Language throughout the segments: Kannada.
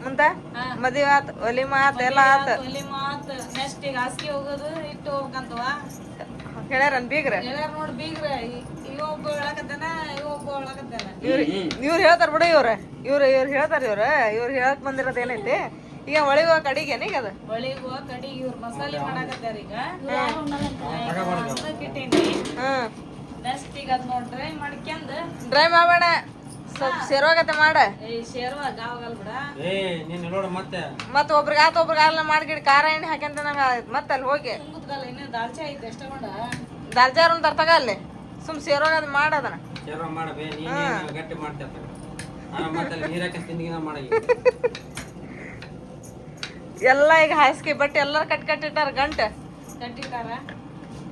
ಮುಂದೆ ಮದುವೆ ಆತ್ ಒಲಿ ಮಾತ್ ಎಲ್ಲ ಆತ ನೆಕ್ಸ್ಟ್ ಈಗ ಹಾಸಿಗೆ ಹೋಗೋದು ಇಟ್ಟು ಹೋಗ್ಬೇಕಂತವ ಹೇಳ್ಯಾರನ್ ಬೀಗ್ರ ನೋಡ್ ಬೀಗ್ರ ಇವ ಒಬ್ಬ ಹೇಳಕತ್ತಾನ ಇವ ಒಬ್ಬ ಹೇಳಕತ್ತಾನ ಇವ್ರು ಹೇಳ್ತಾರ ಬಿಡು ಇವ್ರು ಹೇಳ್ತಾರ ಇವ್ರು ಹೇಳಕ್ ಬಂದಿರೋದ್ ಏನೈತಿ ಈಗ ಒಳಗೆ ಹೋಗಕ್ ಅಡಿಗೆನ ಈಗ ಅದ ಒಳಗೆ ಹೋಗಕ್ ಅಡಿಗೆ ಇವ್ರು ಮಸಾಲೆ ಮಾಡಕತ್ತಾರ ಈಗ ಇಟ್ಟೀನಿ ನೆಕ್ಸ್ಟ್ ಈಗ ಅದ್ ನೋಡ್ ಡ್ರೈ ಮಾಡ್ಕ್ಯಂದ ಡ್ರೈ ಮಾಡಬೇಡ ಸ್ವಲ್ಪ ಸೇರ್ವಾಗತ್ತೆ ಮಾಡ ಶೇರ್ವಾಗ ಆಗಲ್ ಬಿಡ ಮತ್ತೆ ಒಬ್ರಿಗೆ ಆಗಲ್ಲ ಮಾಡ್ಗಿಡಿ ಖಾರ ಎಣ್ಣೆ ಹಾಕ್ಯಂತ ಮತ್ತೆ ಅಲ್ಲಿ ಹೋಗಿ ಕುಂತ್ಕಲ್ಲ ಇನ್ನು ದಾಲ್ಚಾ ಐತೆ ಎಷ್ಟ ಮಾಡ ದಾಲ್ಚಾರ ತರ್ತಗ ಅಲ್ಲಿ ಸುಮ್ ಸೇರ್ವಾಗ ಅದು ಮಾಡದನ ಎಲ್ಲ ಈಗ ಹಾಸಿಗೆ ಬಟ್ಟೆ ಎಲ್ಲಾರು ಕಟ್ಟಿಟ್ಟಾರ ಗಂಟೆ ಕಟ್ಟಿಟ್ಟಾರ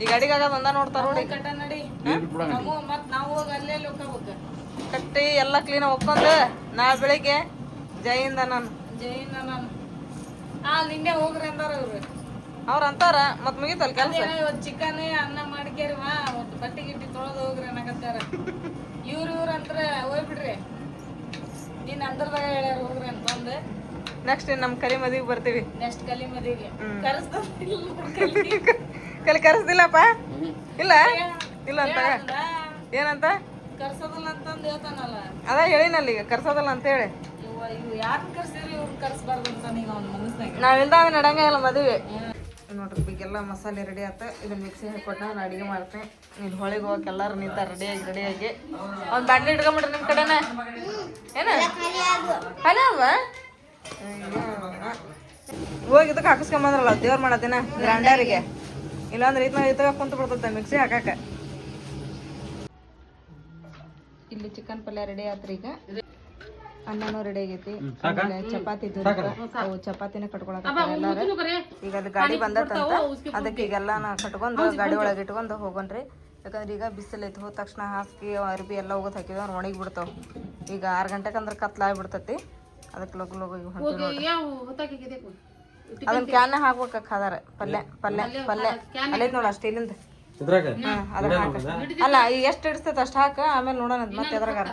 ಈಗ ಅಡಿಗೆ ಆಗೋದು ಒಂದ ನೋಡ್ತಾರ ನೋಡಿ ಕಟ್ಟ ನಡಿ ಮತ್ ನಾವು ಹೋಗಿ ಅಲ್ಲೇ ಹೋಗ್ಬೇಕು ಕಟ್ಟಿ ಎಲ್ಲ ಕ್ಲೀನ್ ಒಕ್ಕೊಂದು ನಾಳೆ ಬೆಳಿಗ್ಗೆ ಜೈಯಿಂದ ನಾನು ನಿನ್ನೆ ಹೋಗ್ರಿ ಅಂದಾರ ಅವ್ರ ಅಂತಾರ ಮತ್ ಮುಗಿತಲ್ ಕೆಲಸ ಇವತ್ತು ಚಿಕನ್ ಅನ್ನ ಮಾಡ್ಕೇರಿವಾ ಒಟ್ಟು ಬಟ್ಟೆ ಗಿಟ್ಟಿ ತೊಳೆದು ಹೋಗ್ರಿ ಅನ್ನಕತ್ತಾರ ಇವ್ರ ಅಂತ್ರ ಹೋಗ್ಬಿಡ್ರಿ ನೀನ್ ಅಂದ್ರದಾಗ ಹೇಳ್ಯಾರ ಹೋಗ್ರಿ ಅಂತಂದು ನೆಕ್ಸ್ಟ್ ನಮ್ ಕಲಿ ಮದಿಗೆ ಬರ್ತೀವಿ ನೆಕ್ಸ್ಟ್ ಕಲಿ ಮದಿಗೆ ಕರ್ಸ್ದಿಲ್ಲಪ್ಪ ಇಲ್ಲ ಅಂತ ಏನಂತ ಕರ್ಸೋದಲ್ಲ ಅಂತಂದು ಹೇಳ್ತಾನಲ್ಲ ಅದ ಹೇಳಿನಲ್ಲ ಈಗ ಕರ್ಸೋದಲ್ಲ ಅಂತ ಹೇಳಿ ಇವ್ ಯಾರನ್ನ ಕರ್ಸಿರಿ ಇವ್ರನ್ನ ಕರ್ಸ್ಬಾರ್ದು ಅಂತ ಈಗ ಅವ್ನ ಮನಸ್ನಾಗ ನಾವ್ ಇಲ್ದಾಗ ನಡಂಗ ಇಲ್ಲ ಮದುವೆ ನೋಡ್ರಿ ಈಗೆಲ್ಲ ಮಸಾಲೆ ರೆಡಿ ಆತ ಇದನ್ನ ಮಿಕ್ಸಿ ಹಾಕೊಟ್ಟು ನಾನು ಅಡಿಗೆ ಮಾಡ್ತೀನಿ ನೀನು ಹೊಳಿಗೆ ಹೋಗಕ್ಕೆ ಎಲ್ಲಾರು ನಿಂತಾರ ರೆಡಿಯಾಗಿ ಅವ್ನು ಬಾಟ್ಲಿ ಇಟ್ಕೊಂಬಿಟ್ರಿ ನಿಮ್ಮ ಕಡೆನ ಏನ ಖಾಲಿ ಅಲ್ವಾ ಹೋಗಿ ಇದಕ್ಕೆ ಹಾಕಿಸ್ಕೊಂಬಂದ್ರಲ್ಲ ದೇವ್ರ ಮಾಡತ್ತಿನ ಗ್ರ್ಯಾಂಡರಿಗೆ ಇಲ್ಲಾಂದ್ರೆ ಇದನ್ನ ಕುಂತು ಬಿಡ್ತೈತೆ ಮಿಕ್ಸಿ ಹಾಕಾಕ ಇಲ್ಲಿ ಚಿಕನ್ ಪಲ್ಯ ರೆಡಿ ಆತ್ರಿ ಈಗ ಅನ್ನನೂ ರೆಡಿ ಆಗೈತಿ ಆಮೇಲೆ ಚಪಾತಿ ಅವು ಚಪಾತಿನ ಕಟ್ಕೊಳಕ ಎಲ್ಲಾರು ಈಗ ಅದು ಗಾಡಿ ಬಂದತ್ತಂತ ಅದಕ್ಕೆ ಈಗೆಲ್ಲ ನಾ ಕಟ್ಕೊಂಡು ಗಾಡಿ ಒಳಗೆ ಇಟ್ಕೊಂಡು ಹೋಗೋಣ್ರಿ ಯಾಕಂದ್ರೆ ಈಗ ಬಿಸಿಲೈತಿ ಹೋದ ತಕ್ಷಣ ಹಾಸಿಗೆ ಅರ್ಬಿ ಎಲ್ಲ ಹೋಗೋದು ಹಾಕಿದ್ವಿ ಅವ್ರು ಒಣಗಿ ಬಿಡ್ತಾವ ಈಗ 6 ಗಂಟೆಗೆ ಅಂದ್ರೆ ಕತ್ಲಾಗ್ಬಿಡ್ತೈತಿ ಅದಕ್ಕೆ ಲಗು ಅದನ್ನ ಕ್ಯಾನ್ ಹಾಕ್ಬೇಕ ಅದಾರ ಪಲ್ಯ ಅಲ್ಲೈತ್ ನೋಡ ಅಷ್ಟ ಇಲ್ಲಿಂದ ಅದ್ರ ಹಾಕ ಅಲ್ಲ ಈಗ ಎಷ್ಟು ಇಡಿಸ್ತೈತೆ ಅಷ್ಟು ಹಾಕ ಆಮೇಲೆ ನೋಡೋಣ ಮತ್ತೆ ಎದ್ರಾಗಾರ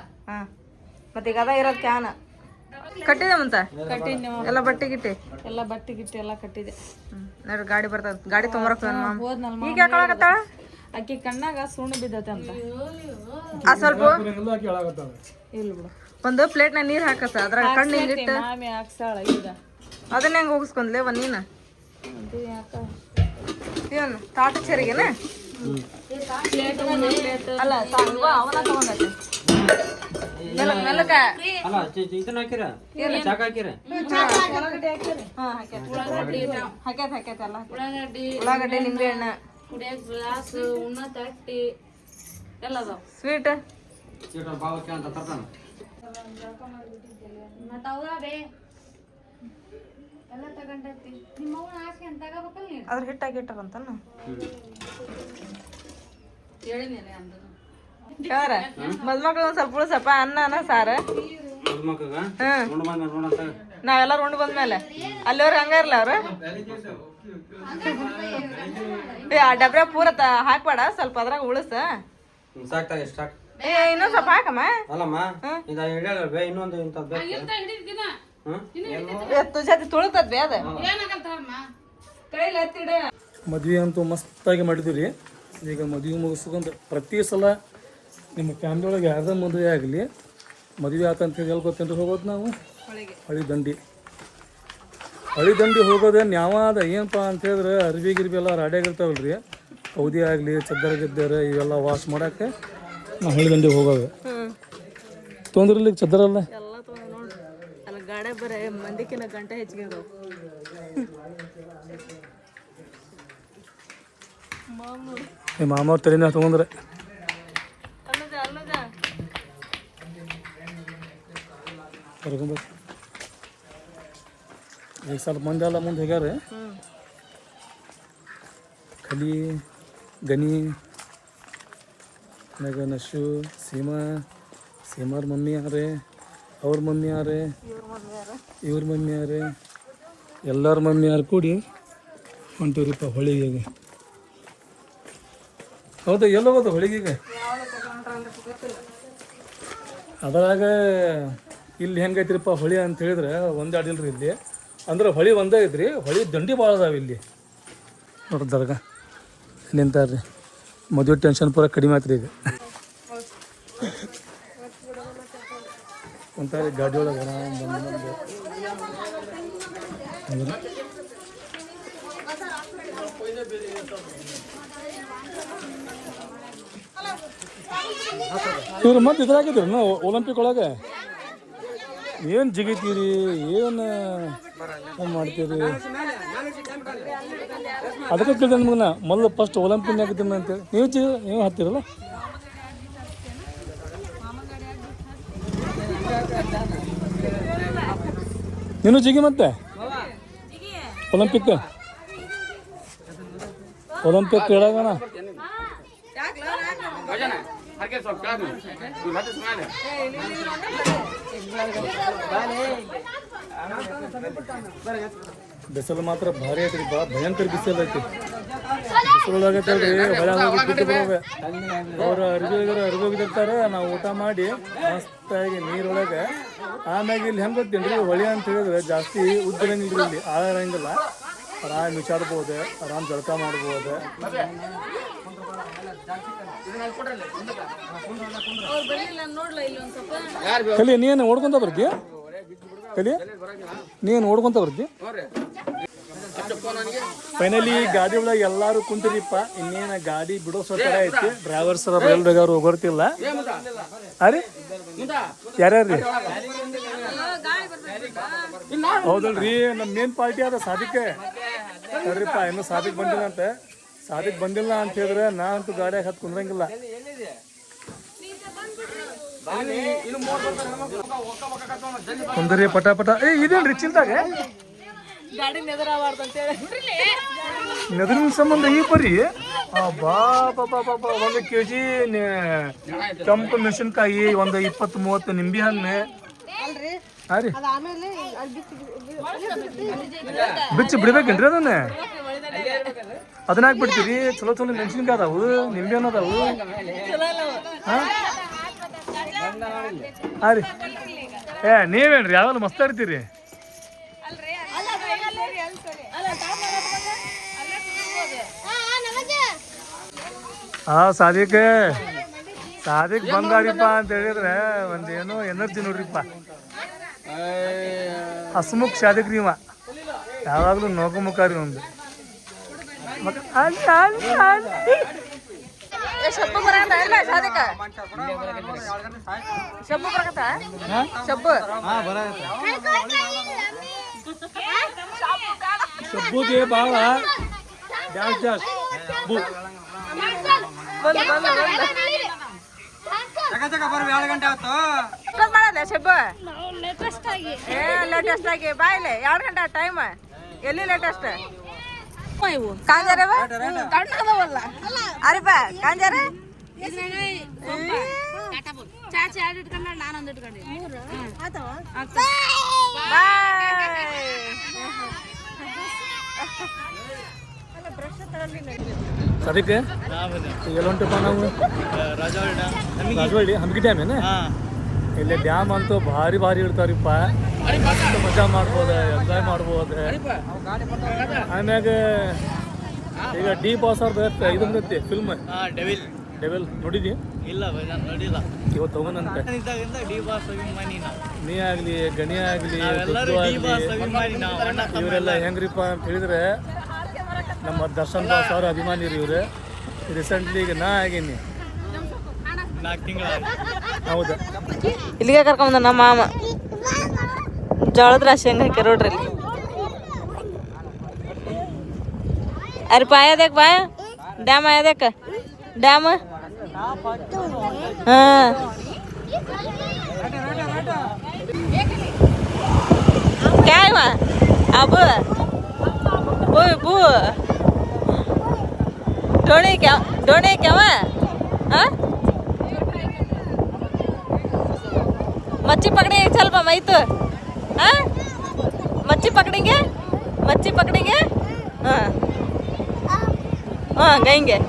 ಮತ್ತೆ ಈಗ ಅದ ಇರೋದು ಕ್ಯಾನ್ ಕಟ್ಟಿದೆ ಕಟ್ಟಿನಿ ಎಲ್ಲ ಬಟ್ಟೆ ಗಿಟ್ಟಿ ಎಲ್ಲ ಕಟ್ಟಿದೆ ನೋಡ್ರಿ ಗಾಡಿ ಬರ್ತದ ಗಾಡಿ ತೊಂಬರಕ್ ಹೋದ್ನಲ್ಲ ಈಗ ಯಾಕಳಕತ್ತಾಳ ಆಕಿ ಕಣ್ಣಾಗ ಸುಣ್ಣ ಬಿದ್ದತೆ ಅಂತ ಸ್ವಲ್ಪ ಇಲ್ಲ ಬಿಡು ಒಂದು ಪ್ಲೇಟ್ನ ನೀರ್ ಹಾಕಸ ಅದ್ರ ಕಣ್ಣು ಹಿಂಗಿಟ್ಟು ಮಾಮಿ ಹಾಕ್ಸಾಳ ಈಗ ಅದನ್ನ ಹೆಂಗ್ ಹೋಗಿಸ್ಕೊಂಡ್ಲೇವ ನೀನ ಏನು ತಾಟ ಚರಿಗೆನ ಅಲ್ಲ ಅವನ ತಗೊಂಡೈತೆ ಮೆಲ್ಲಕ ಹಾಕ್ಯಾತ ಎಲ್ಲ ಉಳ್ಳಾಗಡ್ಡಿ ನಿಂಬೆ ಹಣ್ಣು ಕುಡಿಯಕ್ ಗ್ಲಾಸ್ ಉಣ್ಣ ತಟ್ಟಿ ಎಲ್ಲ ಅದಾವ ಸ್ವೀಟ್ ಅದ್ರ ಹಿಟ್ಟಾಗಿಟ್ಟಾರಂತ ಯಾರ ಮದ್ಮಕ್ಳು ಒಂದ್ ಸ್ವಲ್ಪ ಉಳ್ಸಪ್ಪ ಅನ್ನ ಸಾರ ನಾವೆಲ್ಲಾರು ಉಂಡು ಬಂದ್ಮೇಲೆ ಅಲ್ಲಿವ್ರು ಹಂಗಾರಲ್ಲ ಅವ್ರು ಆ ಡಬ್ರ ಪೂರ ಹಾಕ್ಬೇಡ ಸ್ವಲ್ಪ ಅದ್ರಾಗ ಉಳಸ ಇನ್ನೊಂದ್ ಸ್ವಲ್ಪ ಹಾಕಮ್ಮ ತುಜಾತಿ ತುಳಿತದ್ ಬೇ ಅದ ಮದ್ವೆ ಅಂತೂ ಮಸ್ತಾಗಿ ಮಾಡಿದ್ವಿ ಈಗ ಮದುವೆ ಮುಗಿಸ್ಕೊಂಡು ಪ್ರತಿ ಸಲ ನಿಮ್ಮ ಫ್ಯಾಮಿಲಿ ಒಳಗೆ ಯಾರ್ದ ಮದುವೆ ಆಗಲಿ ಮದುವೆ ಆತಂತ ಹೇಳಿ ಗೊತ್ತೇನ್ರಿ ಹೋಗೋದು ನಾವು ಹಳಿ ದಂಡಿ ಹೋಗೋದೇನು ಯಾವಾದ ಏನಪ್ಪ ಅಂತ ಹೇಳಿದ್ರೆ ಅರ್ಬಿ ಗಿರ್ಬಿ ಎಲ್ಲ ರಾಡಿಯಾಗಿರ್ತಾವಲ್ರಿ ಕೌದಿ ಆಗಲಿ ಚದ್ದರ ಗಿದ್ದಾರ ಇವೆಲ್ಲ ವಾಶ್ ಮಾಡೋಕ್ಕೆ ನಾವು ಹಳಿ ದಂಡಿಗೆ ಹೋಗೋದು ತೊಂದ್ರಲ್ಲಿ ಚದ್ದರಲ್ಲ ಅಲ್ಲ ಗಾಡೆ ಬರೇ ಮಂದಿಕಿನ ಗಂಟೆ ಹೆಚ್ಚಿಗೆ ಅದಾವ ಮಾಮವ್ರ ತಲೆನ ತೊಗೊಂಡ್ರೆ ಈಗ ಸ್ವಲ್ಪ ಮಂದಿ ಎಲ್ಲ ಮುಂದೆ ಹೋಗ್ಯಾರ ಕಲಿ ಗನಿ ಆಮ್ಯಾಗ ನಶು ಸೀಮಾರ ಮಮ್ಮಿ ಯಾರೇ ಅವ್ರ ಮಮ್ಮಿ ಯಾರೇ ಇವ್ರ ಮಮ್ಮಿ ಯಾರೇ ಎಲ್ಲರ ಮಮ್ಮಿ ಯಾರು ಕೂಡಿ ಹೊಂಟಿವ್ರಿಪ್ಪ ಹೊಳಿಗೆಗೆ ಹೌದಾ ಎಲ್ಲ ಹೋಗೋದು ಹೊಳಿಗೆಗೆ ಅದರಾಗ ಇಲ್ಲಿ ಹೆಂಗೈತ್ರಿಪ್ಪ ಹೊಳಿ ಅಂತ ಹೇಳಿದ್ರೆ ಒಂದು ಅಡಿಲ್ರಿ ಇಲ್ಲಿ ಅಂದ್ರೆ ಹೊಳಿ ಒಂದೇ ಐತ್ರಿ ಹೊಳಿ ದಂಡಿ ಭಾಳ ಅದಾವೆ ಇಲ್ಲಿ ನೋಡ್ರಿ ದರ್ಗ ನಿಂತಾರ್ರಿ ಮದುವೆ ಟೆನ್ಷನ್ ಪೂರ ಕಡಿಮೆ ಆಯ್ತು ಈಗ ಒಂಥರ ಗಾಡಿ ಒಳಗೆ ಇವ್ರು ಮತ್ತೆ ಇದ್ರಾಗಿದ್ರು ನಾವು ಒಲಿಂಪಿಕ್ ಒಳಗೆ ಏನು ಜಿಗಿತೀರಿ ಏನು ಮಾಡ್ತೀರಿ ಅದಕ್ಕೆ ಕೇಳಿದೆ ನಿಮ್ಗೆ ಮೊದಲು ಫಸ್ಟ್ ಒಲಿಂಪಿಕ್ ಆಗಿದ್ದೀನಿ ಅಂತೇಳಿ ನೀವು ಹತ್ತಿರಲ್ಲ ನೀನು ಜಿಗಿ ಮತ್ತೆ ಒಲಿಂಪಿಕ್ ಕೇಳೋಣ ಬಿಸಿಲು ಮಾತ್ರ ಭಾರಿ ಐತ್ರಿ ಭಯಂಕರ ಬಿಸಿಲು ಐತಿ ಬಿಸಿಲೊಳಗತ್ತಲ್ರಿ ಹೊಳೆ ಬಿಟ್ಟು ಬರೋವೆ ಅವ್ರು ಅರಿವಿಗಿರ್ತಾರೆ ನಾವು ಊಟ ಮಾಡಿ ಮಸ್ತಾಗಿ ನೀರೊಳಗೆ ಆಮ್ಯಾಗ ಇಲ್ಲಿ ಹೆಂಗೆ ಗೊತ್ತೇನ್ರಿ ಹೊಳೆ ಅಂತ ಹೇಳಿದ್ರೆ ಜಾಸ್ತಿ ಉದ್ದಿರಂಗಿಲ್ಲ ಇಲ್ಲಿ ಆಳ ಇರಂಗಿಲ್ಲ ಆರಾಮ್ ವಿಚಾರ್ಬೋದು ಆರಾಮ್ ಜಳಕ ಮಾಡ್ಬೋದು ಕಲಿ ನೀನು ಓಡ್ಕೊಂತ ಬರ್ತೀಯ ಕಲಿ ನೀನು ಓಡ್ಕೊಂತ ಬರ್ತೀಯ ಫೈನಲಿ ಗಾಡಿ ಒಳಗೆ ಎಲ್ಲಾರು ಕುಂತಿರಿಪ್ಪ ಇನ್ನೇನ ಗಾಡಿ ಬಿಡೋ ಸ್ವತರ ಐತಿ ಡ್ರೈವರ್ಸ್ ರೈಲ್ವೆಗಾರು ಹೋಗೋರ್ತಿಲ್ಲ ಅರೆ ಯಾರ್ಯಾರ್ರಿ ಹೌದಲ್ರಿ ನಮ್ಮ ಮೇನ್ ಪಾರ್ಟಿ ಅದ ಸಾಧಿಕೆ ನೋಡ್ರಿಪ್ಪ ಇನ್ನೂ ಸಾಧಿಕ್ ಬಂದಿಲ್ಲ ಅಂತ ಸಾಧಿಕ್ ಬಂದಿಲ್ಲ ಅಂತ ಹೇಳಿದ್ರೆ ನಾ ಅಂತೂ ಗಾಡಿಯಾಗ ಹತ್ತು ಕುಂದ್ರಂಗಿಲ್ಲ ಕುಂದ್ರಿ ಪಟ ಪಟ ಇದೇನ್ರಿ ಚಿಂತಾಗ ನೆದರಿನ ಸಂಬಂಧ ಈ ಪರಿ ಬಾ ಒಂದು kg ಕೆಂಪು ಮೆಣಸಿನ್ಕಾಯಿ ಒಂದು 20-30 ನಿಂಬೆ ಹಣ್ಣು ಹಾಂ ರೀ ಬಿಚ್ಚಿ ಬಿಡ್ಬೇಕೇನ್ರಿ ಅದನ್ನ ಹಾಕ್ಬಿಡ್ತೀರಿ ಚಲೋ ಚಲೋ ಮೆಣಸಿನ್ಕಾಯಿ ಅದಾವು ನಿಂಬೆ ಹಣ್ಣು ಅದಾವು ಹಾಂ ಹಾಂ ರೀ ನೀವೇನ್ರಿ ಯಾವೆಲ್ಲ ಮಸ್ತ್ ಇರ್ತೀರಿ ಸಾದಿಕ್ ಬಂದಾರಿಪ್ಪ ಅಂತ ಹೇಳಿದ್ರೆ ಒಂದೇನು ಎನರ್ಜಿ ನೋಡ್ರಿಪ್ಪ ಹಸ್ಮುಖ್ ಶಾದಿಕ್ ರೀ ಯಾವಾಗಲೂ ನೋಕುಮುಖ ರೀ ಒಂದು ಶಬ್ಬುಗೆ ಭಾಳ ಡ್ಯಾನ್ಸ್ ಜಾಸ್ತಿ ಲೇಟೆಸ್ಟ್ ಆಗಿ ಬಾಯ್ಲೆ 2 ಗಂಟೆ ಟೈಮ್ ಎಲ್ಲಿ ಲೇಟೆಸ್ಟ್ ಕಾಂಜಾರವ ಅರಿಪ ಕಾಂಜಾರ ಚಾಚಿ 2 ಇಟ್ಕೊಂಡ ನಾನೊಂದು ಇಟ್ಕೊಂಡಿ ಅದಕ್ಕೆ ಎಲ್ಲ ಹೊಂಟಪ್ಪ ನಾವು ರಾಜವಾಡಿ ಹಂಪಿ ಡ್ಯಾಮ್ ಏನ ಇಲ್ಲಿ ಡ್ಯಾಮ್ ಅಂತೂ ಭಾರಿ ಭಾರಿ ಇರ್ತಾರಿಪ್ಪ ಮಜಾ ಮಾಡ್ಬೋದು ಎಂಜಾಯ್ ಮಾಡ್ಬೋದು ಆಮ್ಯಾಗ ಈಗ ಡಿ ಬಾಸ್ ಅವ್ರದ್ದು ಇದು ಬರುತ್ತೆ ಫಿಲ್ಮ್ ಡೆವಿಲ್ ನೋಡಿದಿ ಇಲ್ಲ ನೋಡಿಲ್ಲ ಇವತ್ತು ತಗೊಂಡಂತೆ ನೀ ಆಗ್ಲಿ ಗಣಿ ಆಗ್ಲಿ ಇವರೆಲ್ಲ ಹೆಂಗ್ರಿಪ್ಪ ಅಂತ ಹೇಳಿದ್ರೆ ನಮ್ಮ ದರ್ಶನ್ ಬಾಸ್ ಅವ್ರ ಅಭಿಮಾನಿ ರೀ ಇವ್ರು ರೀಸೆಂಟ್ಲಿ ಈಗ ನಾ ಆಗೀನಿ 4 ತಿಂಗಳು ಹೌದಾ ಇಲ್ಲಿಗೆ ಕರ್ಕೊಂಬಂದ ನಮ್ಮ ಮಾಮ ಜೋಳದ ರಾಶಿ ಹೆಂಗೆ ಹಾಕ್ಯಾರ ನೋಡ್ರಿ ಅರೆ ಪಾಯದಕ್ಕೆ ಬಾ ಡ್ಯಾಮ್ ಆಯದಕ್ಕೆ ಡ್ಯಾಮ್ ಹಾಂ क्या है वहाँ अब वो ढोने क्या वहाँ हाँ मच्छी पकड़ेंगे चल पा मैं तो हाँ मच्छी पकड़ेंगे हाँ हाँ गएंगे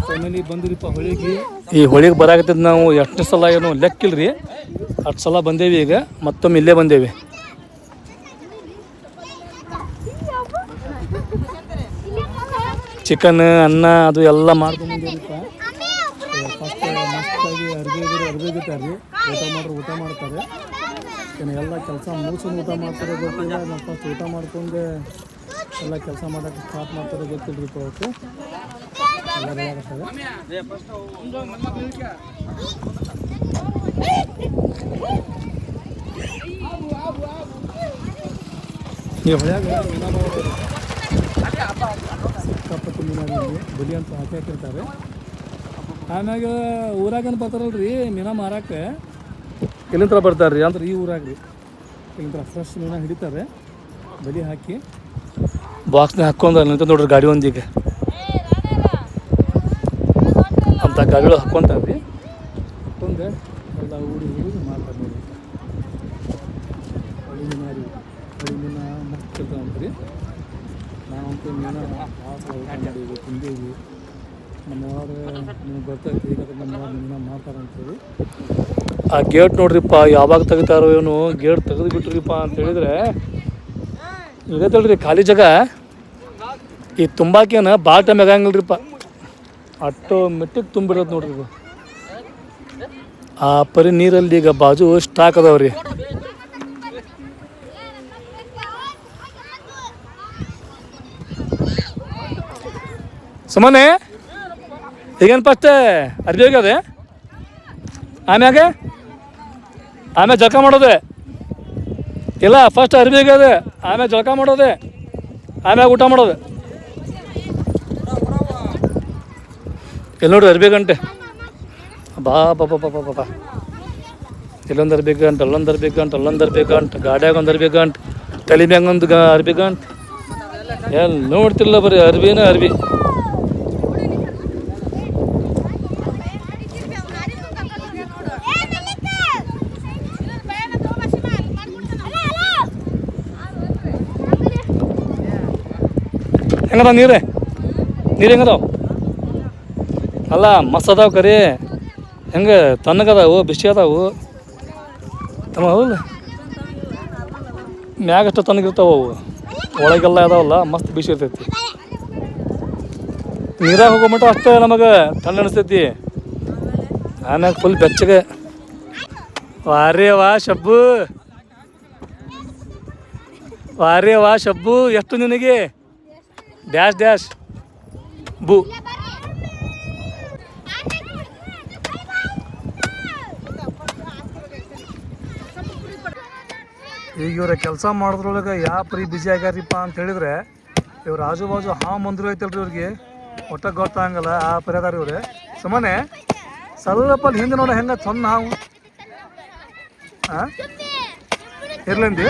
ಫೈನಲಿ ಬಂದಿರಿಪ್ಪ ಹೊಳೆಗೆ ಈ ಹೊಳಿಗೆ ಬರಾಕತ್ತಿದ್ದು ನಾವು ಎಷ್ಟು ಸಲ ಏನು ಲೆಕ್ಕಿಲ್ರಿ, ಅಷ್ಟು ಸಲ ಬಂದೇವಿ. ಈಗ ಮತ್ತೊಮ್ಮೆ ಇಲ್ಲೇ ಬಂದೇವಿ. ಚಿಕನ್ ಅನ್ನ ಅದು ಎಲ್ಲ ಮಾಡ್ಕೊಂಡು ಫಸ್ಟ್ ಮಸ್ತಾಗಿ ಅರ್ಬಿಗಿರ್ತಾರೆ ರೀ. ಊಟ ಮಾಡ್ತಾರೆ. ಎಲ್ಲ ಕೆಲಸ ಮುಗಿಸ್ಕೊಂಡು ಊಟ ಮಾಡ್ತಾರೆ ಗೊತ್ತಿಲ್ಲ. ನಾವು ಫಸ್ಟ್ ಊಟ ಮಾಡ್ಕೊಂಡು ಎಲ್ಲ ಕೆಲಸ ಮಾಡೋಕ್ಕೆ ಸ್ಟಾರ್ಟ್ ಮಾಡ್ತಾರೆ ಗೊತ್ತಿಲ್ರಿ. ಅವಕ್ಕೆ ಎಲ್ಲ ರೆಡಿ ಆಗ್ತದೆ. ಈ ಹೊಳ್ಯಾಗ ಸಿಕ್ಕಾಪಟ್ಟೆ ಮೀನಾಗಿ ಬಲಿ ಅಂತ ಹಾಕಿರ್ತಾರೆ. ಆಮ್ಯಾಗ ಊರಾಗೇನು ಬರ್ತಾರಲ್ರಿ ಮೀನ ಮಾರಕ್ಕೆ, ಎಲ್ಲಿಂದ ಬರ್ತಾರೆ ರೀ ಅಂದ್ರೆ ಈ ಊರಾಗ ರೀ ಇಲ್ಲಿಂದ ಫ್ರೆಶ್ ಮೀನ ಹಿಡಿತಾರೆ. ಬಲಿ ಹಾಕಿ ಬಾಕ್ಸ್ನ ಹಾಕ್ಕೊಂಡು ನಿಂತ ನೋಡ್ರಿ ಗಾಡಿ ಒಂದೀಗ ಅಂತ ಗಾಡಿಗಳು ಹಾಕ್ಕೊಂತಾರೆ ರೀ. ಹಾಕ್ಕೊಂಡು ಎಲ್ಲ ಊಡಿ ಮಾಡ್ತಾರೆ ನೋಡಿ. ಹೊಳಿ ಮೀನ ರೀ, ಹೊಳಿ ಮೀನ ಮಸ್ತ್ ಇರ್ತಾವೆ ಅಂತ್ರಿ. ನಾವಂತೂ ಮೀನ ಭಾಳ ಸಲ ಊಟ ಮಾಡೀವಿ, ತಿಂದೀವಿ. ನಮ್ಮವ್ರು ನಿಮ್ಗೆ ಗೊತ್ತೈತಿ ಈಗ ನಮ್ಮವ್ರು ಮೀನ ಮಾಡ್ತಾರಂತೇಳಿ. ಆ ಗೇಟ್ ನೋಡ್ರಿಪ್ಪ ಯಾವಾಗ ತೆಗಿತಾರೋ ಏನು, ಗೇಟ್ ತೆಗೆದು ಬಿಟ್ರಿಪ್ಪ ಅಂತ ಹೇಳಿದ್ರೆ ಇಳಗತ್ತಲ್ರಿ ಖಾಲಿ ಜಾಗ. ಈ ತುಂಬಾಕೇನು ಭಾಳ ಟೈಮ್ ಆಗಂಗಿಲ್ರಿಪ್ಪ, ಅಷ್ಟು ಮೆಟ್ಟಿಗೆ ತುಂಬಿಡೋದು ನೋಡ್ರಿ ಇದು. ಆ ಪರಿ ನೀರಲ್ಲಿ ಈಗ ಬಾಜು ಸ್ಟಾಕ್ ಅದಾವ್ರಿ. ಸುಮ್ಮನೆ ಈಗೇನು ಫಸ್ಟ್ ಅರ್ಬಿ ಹೋಗ್ಯದೆ, ಆಮ್ಯಾಗ ಜಳಕ ಮಾಡೋದೆ ಇಲ್ಲ. ಫಸ್ಟ್ ಅರ್ಬಿ ಹೋಗ್ಯದೆ, ಆಮ್ಯಾಗ ಜಳಕ ಮಾಡೋದೆ, ಆಮ್ಯಾಗ ಊಟ ಮಾಡೋದು. ಇಲ್ಲಿ ನೋಡ್ರಿ ಅರ್ಬಿ ಗಂಟೆ ಬಾ ಬಾ ಇಲ್ಲೊಂದು ಅರ್ಬಿ ಗಂಟು, ಅಲ್ಲೊಂದು ಅರ್ಬಿ ಗಂಟು, ಅಲ್ಲೊಂದು ಅರ್ಬಿ ಗಂಟು, ಗಾಡ್ಯಾಗ ಒಂದು ಅರ್ಬಿ ಗಂಟು, ತಲೆ ಮ್ಯಾಗ ಒಂದು ಅರ್ಬಿ ಗಂಟು. ಎಲ್ಲಿ ನೋಡ್ತಿಲ್ಲ ಬರೀ ಅರ್ಬಿನ ಅರ್ಬಿ. ಹೆಂಗದ ನೀರು ಹೆಂಗದಾವ? ಅಲ್ಲ ಮಸ್ತ್ ಅದಾವ ಕರಿ. ಹೆಂಗೆ ತಣ್ಣಗದಾವು, ಬಿಸಿ ಅದಾವು ತಮ್ಮ? ಹೌಲ್ಲ ಮ್ಯಾಗಷ್ಟು ತಣ್ಣಗಿರ್ತಾವ ಅವು, ಒಳಗೆಲ್ಲ ಅದಾವಲ್ಲ ಮಸ್ತ್ ಬಿಸಿ ಇರ್ತೈತಿ. ನೀರಾಗ ಹೋಗೋ ಮಟ್ಟ ಅಷ್ಟೇ ನಮಗೆ ತಣ್ಣ ಅನಿಸ್ತೈತಿ. ಆಮ್ಯಾಗ ಫುಲ್ ಬೆಚ್ಚಗೆ. ವಾರೇ ವಾ ಶಬ್ಬು, ವಾರೇ ವಾ ಶಬ್ಬು. ಎಷ್ಟು ನಿನಗೆ? ಡ್ಯಾಶ್ ಡ್ಯಾಶ್ ಬೂ. ಈಗ ಇವ್ರ ಕೆಲಸ ಮಾಡೋದ್ರೊಳಗೆ ಯಾವ ಪರಿ ಬ್ಯುಸಿ ಆಗ್ಯಾರಿಪ್ಪ ಅಂತ ಹೇಳಿದ್ರೆ, ಇವ್ರು ಆಜು ಬಾಜು ಹಾವು ಮಂದಿರ ಐತಲ್ರಿ ಇವ್ರಿಗೆ ಒಟ್ಟ ಗೊತ್ತಾಗಂಗಲ್ಲ ಆ ಪರಿ ಅದಾರ ಇವ್ರೆ. ಸುಮ್ಮನೆ ಸ್ವಲ್ಪ ಹಿಂದೆ ನೋಡ ಹೆಂಗ ಸಣ್ಣ ಹಾವು ಇರ್ಲಂದಿ.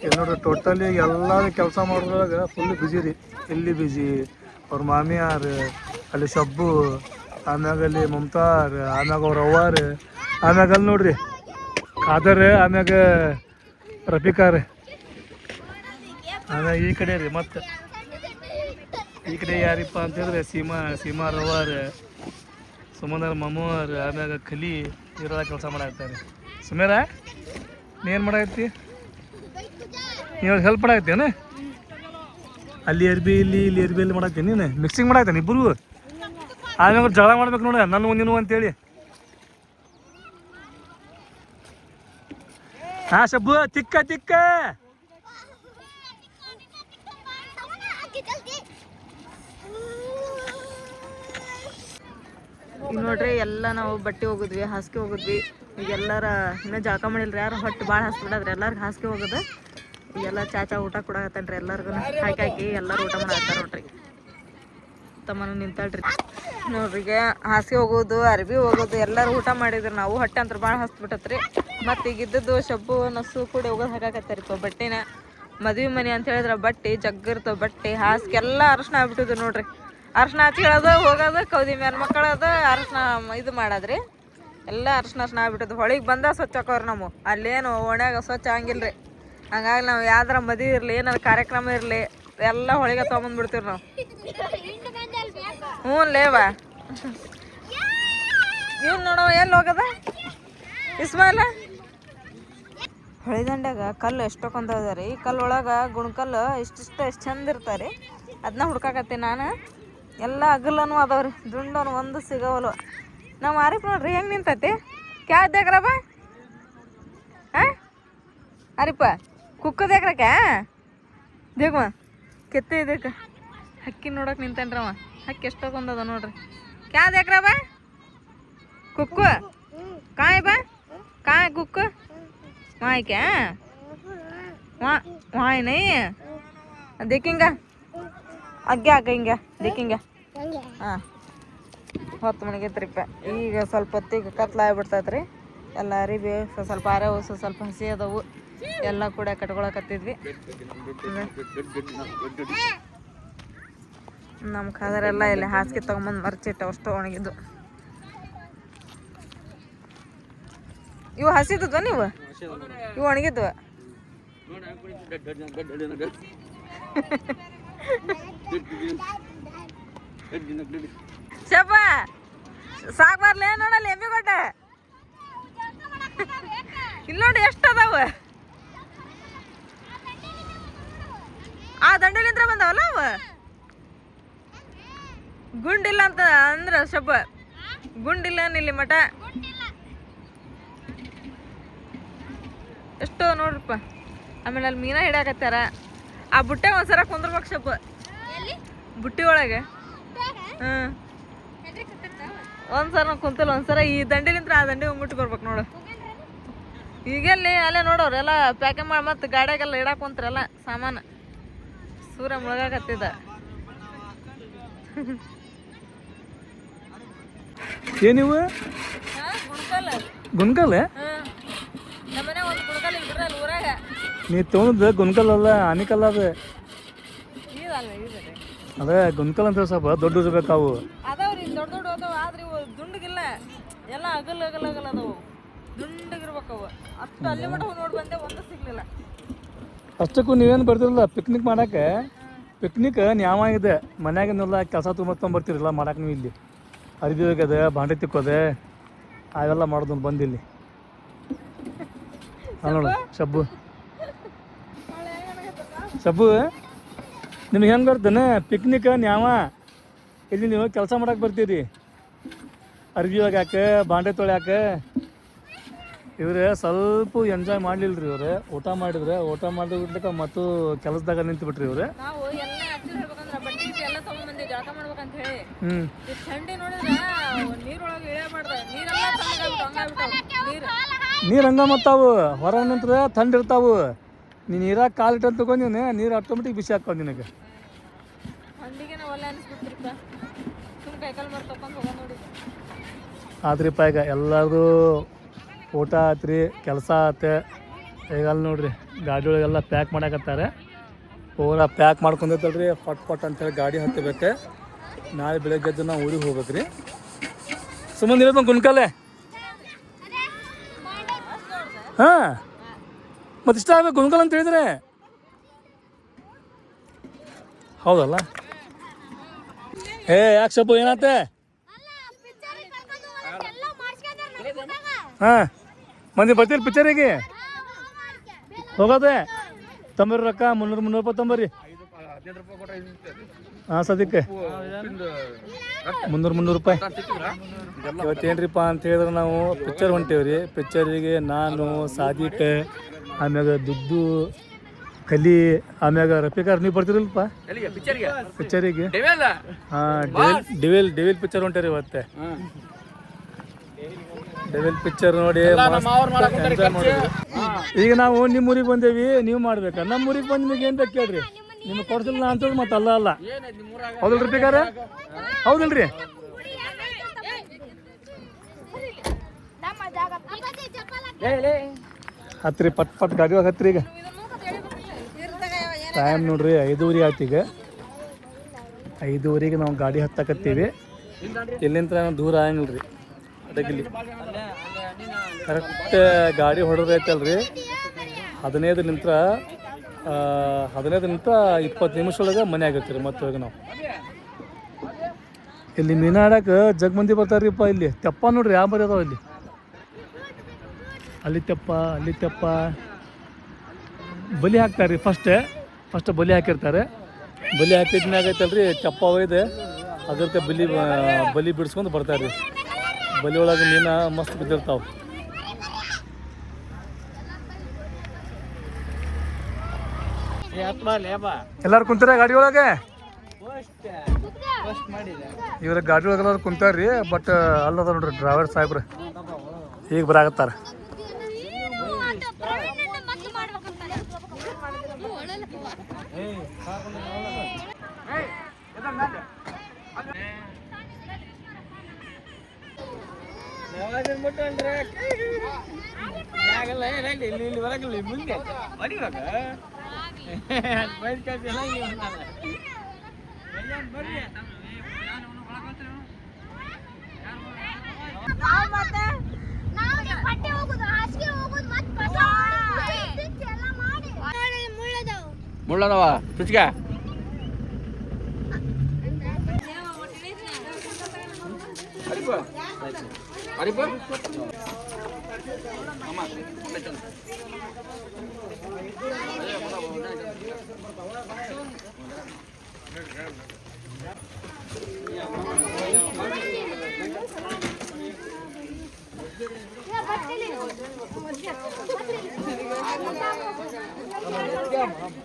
ಇಲ್ಲಿ ನೋಡ್ರಿ ಟೋಟಲಿ ಎಲ್ಲರೂ ಕೆಲಸ ಮಾಡೋದ್ರೊಳಗೆ ಫುಲ್ ಬ್ಯುಸಿ ರೀ. ಇಲ್ಲಿ ಬ್ಯುಸಿ, ಅವ್ರ ಮಾಮಿಯಾರು ಅಲ್ಲಿ ಶಬ್ಬು, ಆಮ್ಯಾಗ ಅಲ್ಲಿ ಮಮತಾರ್, ಆಮ್ಯಾಗ ಅವ್ರ ಅವ್ವಾರು, ಆಮ್ಯಾಗ ಅಲ್ಲಿ ನೋಡ್ರಿ ಖಾದರ್, ಆಮ್ಯಾಗ ರಫಿಕಾರ್, ಆಮ್ಯಾಗ ಈ ಕಡೆ ರೀ ಮತ್ತು ಈ ಕಡೆ ಯಾರಿಪ್ಪ ಅಂತ ಹೇಳಿದ್ರೆ ಸೀಮಾ ರವಾರ್, ಸುಮಂದರ್ ಮಮ್ಮೋರ್, ಆಮ್ಯಾಗ ಕಲಿ ಇವರೆಲ್ಲ ಕೆಲಸ ಮಾಡಾಕ್ತಾರೆ. ಸುಮೇರ ನೀನು ಮಾಡಾಕತ್ತಿ? ನೀವು ಹೆಲ್ಪ್ ಮಾಡಾಕತ್ತೇನ? ಅಲ್ಲಿ ಅರ್ಬಿ ಇಲ್ಲಿ ಅರ್ಬಿ ಇಲ್ಲಿ ಮಾಡಾಕ್ತೀನಿ, ನೀನು ಮಿಕ್ಸಿಂಗ್ ಮಾಡಾಕ್ತೇನೆ ಇಬ್ಬರು. ಆಮ್ಯಾಗ ಜಗಳ ಮಾಡ್ಬೇಕು ನೋಡ ನನ್ನ ನೀನು ಅಂತೇಳಿ. ಹಾಂ ಶಬ್ಬು ತಿಕ್ಕ ತಿಕ್ಕ. ಈಗ ನೋಡ್ರಿ ಎಲ್ಲ ನಾವು ಬಟ್ಟೆ ಹೋಗಿದ್ವಿ, ಹಾಸಿಗೆ ಹೋಗಿದ್ವಿ. ಈಗ ಎಲ್ಲಾರ ಇನ್ನೂ ಜಳಕ ಮಾಡಿಲ್ರಿ, ಯಾರು ಹೊಟ್ಟೆ ಭಾಳ ಹಸ್ಬಿಡದ್ರಿ ಎಲ್ಲಾರ್ಗೆ ಹಾಸಿಗೆ ಹೋಗೋದು. ಈಗೆಲ್ಲ ಚಾಚಾ ಊಟ ಕೊಡಾಕತ್ತನ್ರಿ ಎಲ್ಲರಿಗೂ ಹಾಕಿ ಎಲ್ಲರೂ ಊಟ ಮಾಡಾಕತ್ತಾರ ನೋಡ್ರಿ. ತಮ್ಮನು ನಿಂತಾಳ್ರಿ ನೋಡ್ರಿ. ಈಗ ಹಾಸಿಗೆ ಹೋಗೋದು, ಅರ್ಬಿ ಹೋಗೋದು ಎಲ್ಲರೂ ಊಟ ಮಾಡಿದ್ರಿ. ನಾವು ಹೊಟ್ಟೆ ಅಂತ ಭಾಳ ಹಸ್ಬಿಟ್ಟತ್ರಿ. ಮತ್ತು ಈಗ ಇದ್ದದ್ದು ಶಬ್ಬು ನಸು ಕೂಡಿ ಹೋಗೋದು ಹಾಕಾಕತ್ತಾರಿಪ್ಪ ಬಟ್ಟೆನ. ಮದ್ವೆ ಮನೆ ಅಂತ ಹೇಳಿದ್ರೆ ಬಟ್ಟೆ ಜಗ್ಗಿರ್ತಾವ, ಬಟ್ಟೆ ಹಾಸಿಗೆ ಎಲ್ಲ ಅರಶಿನ ಆಗ್ಬಿಟ್ಟಿದ್ವಿ ನೋಡ್ರಿ. ಅರಶಿನ ಹಚ್ಕೊಳ್ಳೋದು ಹೋಗೋದು, ಕೌದಿ ಮೇಲೆ ಮಕ್ಕಳದು ಅರಶಿನ ಇದು ಮಾಡೋದ್ರಿ. ಎಲ್ಲ ಅರಶಿನ ಆಗ್ಬಿಟ್ಟದ್ದು. ಹೊಳಿಗೆ ಬಂದ ಸ್ವಚ್ಛ ಹಾಕೋರಿ ನಾವು, ಅಲ್ಲೇನು ಓಣ್ಯಾಗ ಸ್ವಚ್ಛ ಹಂಗಿಲ್ರಿ. ಹಂಗಾಗಿ ನಾವು ಯಾವ್ದಾರ ಮದುವೆ ಇರಲಿ ಏನಾರು ಕಾರ್ಯಕ್ರಮ ಇರಲಿ ಎಲ್ಲ ಹೊಳಿಗೆ ತೊಗೊಂಬಂದ್ಬಿಡ್ತೀವಿ ನಾವು. ಹ್ಞೂ ಲೇವಾ ಇವ್ನು ನೋಡವ ಎಲ್ಲಿ ಹೋಗದ ಇಸ್ಮಾಯಿಲ. ಹೊಳಿದಂಡ್ಯಾಗ ಕಲ್ಲು ಎಷ್ಟೊಂದವ್ರಿ. ಈ ಕಲ್ಲು ಒಳಗೆ ಗುಣಕಲ್ಲು ಇಷ್ಟಿಷ್ಟ ಎಷ್ಟು ಚಂದ ಇರ್ತಾರೆ. ಅದನ್ನ ಹುಡ್ಕಾಕತ್ತೀನಿ ನಾನು. ಎಲ್ಲ ಅಗಲನು ಅದಾವ್ರಿ, ದುಂಡನು ಒಂದು ಸಿಗವಲ್ವ. ನಾವು ಆರಿಫ್ ನೋಡ್ರಿ ಹೆಂಗೆ ನಿಂತೈತಿ. ಕ್ಯಾ ದೇಕ್ರಬ ಹಾಂ ಆರಿಪ್ಪ ಕುಕ್ಕ ದೇಕ್ರಕ ದೇಗ್ಮ ಕೆತ್ತೆ ಇದಕ್ಕೆ ಹಕ್ಕಿ ನೋಡಕ್ಕೆ ನಿಂತೇನ್ರವ. ಹಕ್ಕಿ ಎಷ್ಟೊಂದದ ನೋಡ್ರಿ. ಕ್ಯಾ ದೇಕ್ರಬ ಕುಕ್ಕು ಕಾಯ್ ಬಾ ಕಾಯ್ ಕುಕ್ಕು वहाँ क्या वहाँ नहीं देखेंगे आगे आ गएंगे देखेंगे. ಹಾಂ 10 ಮಣಿಗೆ ಐತ್ರಿಪ್ಪ. ಈಗ ಸ್ವಲ್ಪ ಹೊತ್ತಿಗೆ ಕತ್ಲಾಗ್ಬಿಡ್ತೈತ್ರಿ. ಎಲ್ಲ ಅರಿವಿ ಸ್ವಲ್ಪ ಆರವು ಸ್ವಲ್ಪ ಹಸಿ ಅದಾವು ಎಲ್ಲ ಕೂಡ ಕಟ್ಕೊಳಕತ್ತಿದ್ವಿ. ನಮ್ಮ ಖಾದರೆಲ್ಲ ಇಲ್ಲಿ ಹಾಸಿಗೆ ತೊಗೊಂಬಂದು ಮರ್ಚಿಟ್ಟು ಅಷ್ಟು ಒಣಗಿದ್ದು. ಇವು ಹಸಿದ್ವ ನೀವು? ಇವು ಒಣಗಿದ್ವ? ಶಪ ಸಾಕು ಬರ್ಲಿ ನೋಡಲ್ಲ ಎಮ್ಮಿ ಕೊಟ್ಟೆ. ಇಲ್ಲಿ ನೋಡಿ ಎಷ್ಟು ಅದಾವ. ಆ ದಂಡಲಿಂತ್ರ ಬಂದಾವಲ್ಲ ಅವ. ಗುಂಡಿಲ್ಲ ಅಂತ ಅಂದ್ರ ಶಪ ಗುಂಡಿಲ್ಲ ಇಲ್ಲಿ ಮಠ ಎಷ್ಟೋ ನೋಡ್ರಪ್ಪ. ಆಮೇಲೆ ಅಲ್ಲಿ ಮೀನ ಹಿಡ್ಯಾಕತ್ತಾರ. ಆ ಬುಟ್ಟೆ ಒಂದ್ಸರ ಕುಂದ್ರಬೇಕು ಶಪ ಬುಟ್ಟಿ ಒಳಗೆ. ಹಾಂ ಒಂದ್ಸರ ಕುಂತಲ್ಲ ಒಂದ್ಸರ ಈ ದಂಡಿಲಿಂತ್ರ ಆ ದಂಡಿ ಹೋಗ್ಬಿಟ್ಟು ಬರ್ಬೇಕು ನೋಡು. ಈಗೆಲ್ಲಿ ಅಲ್ಲೇ ನೋಡೋರು ಎಲ್ಲ ಪ್ಯಾಕಿಂಗ್ ಮಾಡಿ ಮತ್ತು ಗಾಡಿಯಾಗೆಲ್ಲ ಇಡಾಕ ಕುಂತ್ರಲ್ಲ ಸಾಮಾನು. ಸೂರ್ಯ ಮುಳುಗಾಕತ್ತಿದ್ದ. ಏನಿವು ಗುನ್ಕಲ್? ನಮ್ಮನೆ ಒಂದು ಗುಣಕಲ್ ಇಲ್ರಿ ಅಲ್ಲಿ ಊರಾಗ. ನೀ ತೊಗೊಂಡ್ ಗುನ್ಕಲ್ ಅಲ್ಲ ಆನಿಕಲ್ ಅದು. ಇದಲ್ಲ ಅದೇ ಗುನ್ಕಲ್ ಅಂತ ಸ್ವಲ್ಪ ದೊಡ್ಡ ಇರ್ಬೇಕಾವು. ಅದಾವ್ರಿ ದೊಡ್ಡ ದೊಡ್ಡ ಅದಾವ. ಆದ್ರೆ ಇವು ದುಂಡಗಿಲ್ಲ, ಎಲ್ಲ ಅಗಲ್ ಅಗಲ್ ಅಗಲ್ ಅದಾವು. ದುಂಡಗಿರ್ಬೇಕವು. ಅಷ್ಟು ಅಲ್ಲಿ ಮಟ್ಟ ನೋಡಿ ಬಂದೆ ಒಂದು ಸಿಗ್ಲಿಲ್ಲ. ಅಷ್ಟಕ್ಕೂ ನೀವೇನು ಬರ್ತಿರಲ್ಲ ಪಿಕ್ನಿಕ್ ಮಾಡಕ್ಕೆ. ಪಿಕ್ನಿಕ್ ನ್ಯಾವ ಇದೆ. ಮನ್ಯಾಗನೆಲ್ಲ ಕೆಲಸ ತೊಗೊಂಬರ್ತಿರಲ್ಲ ಮಾಡಕ್ಕೆ. ನೀವು ಇಲ್ಲಿ ಅರಿವಿ ಹೋಗ್ಯದ ಬಾಂಡೆ ತಿಕ್ಕೋದೆ ಅವೆಲ್ಲ ಮಾಡೋದು ಬಂದಿಲ್ಲಿ. ನೋಡು ಶಬ್ಬು ಶಬ್ಬು ನಿಮ್ಗೆ ಹೆಂಗೆ ಬರ್ತೇನೆ ಪಿಕ್ನಿಕ್ ನ್ಯಾವ. ಇಲ್ಲಿ ನೀವು ಕೆಲಸ ಮಾಡಕ್ಕೆ ಬರ್ತೀರಿ. ಅರ್ಬಿ ಒಗ್ಯಾಕೆ ಬಾಂಡೆ ತೊಳ್ಯಾಕೆ. ಇವ್ರೆ ಸ್ವಲ್ಪ ಎಂಜಾಯ್ ಮಾಡಲಿಲ್ಲ ಇವ್ರೆ. ಊಟ ಮಾಡಿದ್ರೆ ಊಟ ಮಾಡಿಬಿಡ್ಲಿಕ್ಕೆ ಮತ್ತು ಕೆಲಸದಾಗ ನಿಂತು ಬಿಟ್ರಿ ಇವ್ರೆ. ನಾವು ಎಲ್ಲ ಆಕ್ಚುಲಿ ಹೇಳ್ಬೇಕಂದ್ರೆ ಬಟ್ಟೆ ಎಲ್ಲ ತೊಗೊಂಡ್ಬಂದಿ ಜಳಕ ಮಾಡ್ಬೇಕಂತ ಹೇಳಿ. ಈ ಥಂಡಿ ನೋಡಿದ್ರೆ ನೀರೊಳಗೆ ಇಳಿಯ ಮಾಡ್ದೆ. ನೀರೆಲ್ಲ ನೀರು ಹಂಗ ಮತ್ತಾವು ಹೊರಗೆ ನಿಂತ್ರೆ ಥಂಡ್ ಇರ್ತಾವು. ನೀನು ನೀರಾಗ ಕಾಲಿಟ್ಟು ಅಂತ ತಗೊಂಡಿನಿ ನೀರು ಆಟೋಮೆಟಿಕ್ ಬಿಸಿ ಹಾಕೊಂಡು ನಿನಗೆ. ಥಂಡಿಗೆ ನಾವು ಒಳ್ಳೆ ಅನಿಸ್ಬಿಡ್ತಿರ್ಪ. ಸುಮ್ಮನೆ ಕೈಕಾಲು ಮಾಡಿ ತಗೊಂಡು ಹೋಗ ನೋಡಿ. ಆದ್ರಿಪ್ಪ ಈಗ ಎಲ್ಲರೂ ಊಟ ಆತ್ರಿ ಕೆಲಸ ಆತೆ. ಈಗ ಅಲ್ಲಿ ನೋಡ್ರಿ ಗಾಡಿ ಒಳಗೆಲ್ಲ ಪ್ಯಾಕ್ ಮಾಡಾಕತ್ತಾರೆ. ಪೂರಾ ಪ್ಯಾಕ್ ಮಾಡ್ಕೊಂಡೈತಲ್ರಿ ಪಟ್ ಪಟ್ ಅಂತೇಳಿ ಗಾಡಿ ಹತ್ತಬೇಕು. ನಾಳೆ ಬೆಳಗ್ಗೆ ಎದ್ದು ನಾವು ಊರಿಗೆ ಹೋಗ್ಬೇಕು ರೀ. ಸುಮ್ಮನೆ ಇರೋದು ಗುನ್ಕಲ್ಲೇ. ಹಾಂ ಮತ್ತು ಇಷ್ಟ ಆಗ್ಬೇಕು ಗುನ್ಕಲ್ ಅಂತ ಹೇಳಿದ್ರೆ ಹೌದಲ್ಲ. ಯಾಕೆ ಸೊಪ್ಪು ಏನಾತೆ? ಹಾಂ ಮಂದಿ ಬರ್ತೀರಿ ಪಿಕ್ಚರಿಗೆ ಹೋಗೋದೆ? ತೊಂಬರಿ ರೊಕ್ಕ 300 ರೂಪಾಯಿ ತೊಂಬರಿ. ಹಾಂ ಸದ್ಯಕ್ಕೆ 300 ರೂಪಾಯಿ. ಇವತ್ತೇನ್ರಿಪ್ಪ ಅಂತ ಹೇಳಿದ್ರೆ ನಾವು ಪಿಕ್ಚರ್ ಹೊಂಟೇವ್ರಿ. ಪಿಕ್ಚರಿಗೆ ನಾನು ಸಾದಿಕ್ ಆಮ್ಯಾಗ ದುಡ್ಡು ಕಲಿ ಆಮ್ಯಾಗ ರಫಿಕಾರ್ ನೀವು ಬರ್ತಿರಲ್ಪ ಪಿಕ್ಚರಿಗೆ. ಹಾಂ ಡೆವಿಲ್ ಪಿಕ್ಚರ್ ಹೊಂಟೇರಿ ಇವತ್ತೆ. ಡೆವಿಲ್ ಪಿಕ್ಚರ್ ನೋಡಿ ಈಗ ನಾವು ನಿಮ್ಮ ಊರಿಗೆ ಬಂದೇವಿ. ನೀವು ಮಾಡ್ಬೇಕಾ? ನಮ್ಮ ಊರಿಗೆ ಬಂದು ನಿಮಗೆ ಏನು ಬೇಕು ಕೇಳ್ರಿ. ನಿಮ್ಗೆ ಕೊಡ್ಸಿಲ್ಲ ಅಂತೇಳಿ ಮತ್ತೆ ಅಲ್ಲ ಹೌದಲ್ರಿ ಬೇಕಾರೆ? ಹೌದಲ್ರಿ? ಹತ್ರಿ ಪಟ್ ಪಟ್ ಗಾಡಿ ಒಳಗೆ ಹತ್ರಿ. ಈಗ ಟೈಮ್ ನೋಡ್ರಿ 5:30 ಆಯ್ತು. ಈಗ 5:30ಗೆ ನಾವು ಗಾಡಿ ಹತ್ತಕತ್ತೀವಿ. ಇಲ್ಲಿಂದ ದೂರ ಆಗಂಗಿಲ್ಲ ರೀ. ಅದಕ್ಕಿಲ್ಲಿ ಕರೆಕ್ಟ್ ಗಾಡಿ ಹೊಡೆದೈತಲ್ರಿ 15 ನಿಂತ್ರ 20 ನಿಮಿಷ ಒಳಗೆ ಮನೆ ಆಗಿರ್ತೀರಿ. ಮತ್ತೆ ಹೋಗಿ ನಾವು ಇಲ್ಲಿ ಮೀನು ಆಡಕ್ಕೆ ಜಗ್ ಮಂದಿ ಬರ್ತಾರ್ರಿಪ್ಪ. ಇಲ್ಲಿ ತೆಪ್ಪ ನೋಡ್ರಿ ಯಾವ ಬರೀ ಅದಾವ ಇಲ್ಲಿ. ಅಲ್ಲಿ ತೆಪ್ಪ ಬಲಿ ಹಾಕ್ತಾರೆ ರೀ. ಫಸ್ಟ್ ಬಲಿ ಹಾಕಿರ್ತಾರೆ. ಬಲಿ ಹಾಕಿದ್ಮ್ಯಾಗ ಐತಲ್ರಿ ತೆಪ್ಪ ಒಯ್ದು ಅದಕ್ಕೆ ಬಲಿ ಬಿಡಿಸ್ಕೊಂಡು ಬರ್ತಾರೆ ರೀ. ಬಲಿ ಒಳಗೆ ಮೀನು ಮಸ್ತ್ ಬಿದ್ದಿರ್ತಾವೆ. ಎಲ್ಲಾರು ಕುಂತಾರ ಗಾಡಿ ಒಳಗೆ. ಇವ್ರ ಗಾಡಿ ಒಳಗೆಲ್ಲ ಕುಂತಾರ್ರಿ. ಬಟ್ ಅಲ್ಲದ ನೋಡ್ರಿ ಡ್ರೈವರ್ ಸಾಹೇಬ್ರ ಈಗ ಬರಾಕತ್ತಾರ. ಮುಳ್ಳದವ ತುಚ್ಕ Yeah,